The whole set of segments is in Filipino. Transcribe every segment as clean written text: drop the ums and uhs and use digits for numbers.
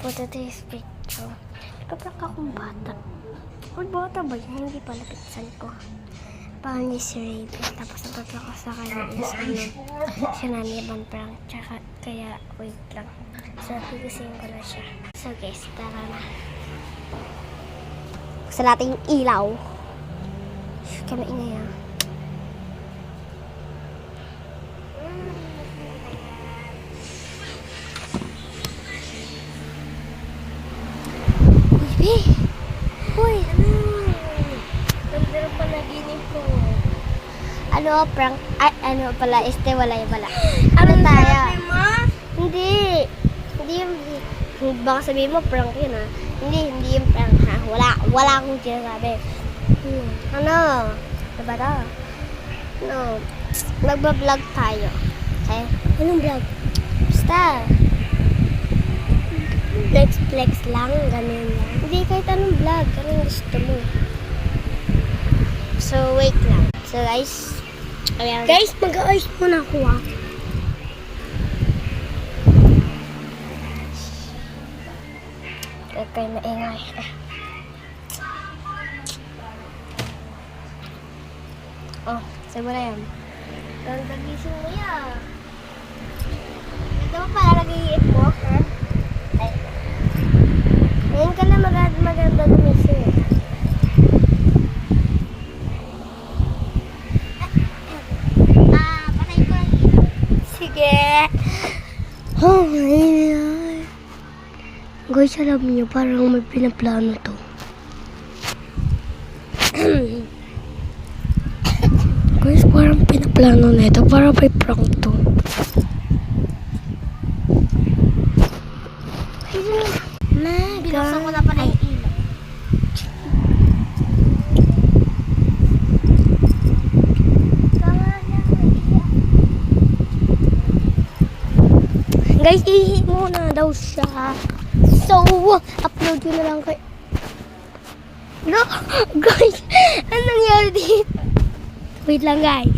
for today's video. Nagpaprank akong bata. Old bata ba yan? Hindi pala pinsan ko. Paano niya si Raven. Tapos nagpaprank ko sa kanya is sinaniban prank. Tsaka kaya wait lang. So gigising ko na siya. So guys, tara na. Buksan natin yung ilaw. Kaya maingay ah. Uy, ano? Ganda pa naginip ko. Ano, prank? Ay, ano pala, wala. Ano tayo? Hindi. Baka sabihin mo, prank yun ha. Hindi yung prank ha. Wala akong sinasabi. Ano? Diba to? No. Magbablog tayo. Okay? Anong vlog? Basta. Flex lang, ganun lang. Hindi, kahit anong vlog, anong gusto mo. So, wait lang. So, guys, ayan. Guys, mag-ayos muna ako ah. Kaya kayo maingay. Oh, sabi mo na yan. Ganda-gising mo yan. Ito mo pala nag-iip mo, ha? Ay. Ngayon ka na maganda gumising. Patay ko lang. Sige. Oh my God. Guys, alam niyo, parang may pinaplano to. Guys, parang pinaplano na ito. Parang may prank to. Binuksan ko na pala yung ilaw. Guys, ihi muna daw siya. So, upload yun na lang kay... No! Guys, anong nangyari dito? Wait lang, guys.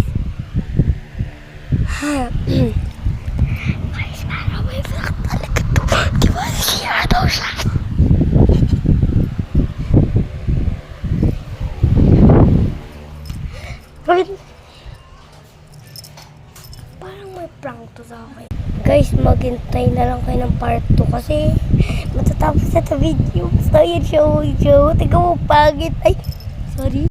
Guys, parang may vlog talaga to. Diba siya daw siya? Parang may prank to sa akin. Guys, maghintay na lang kayo ng part 2 kasi matatapos na ito video. Basta yun, show. Tingnan mo, pangit. Ay, sorry.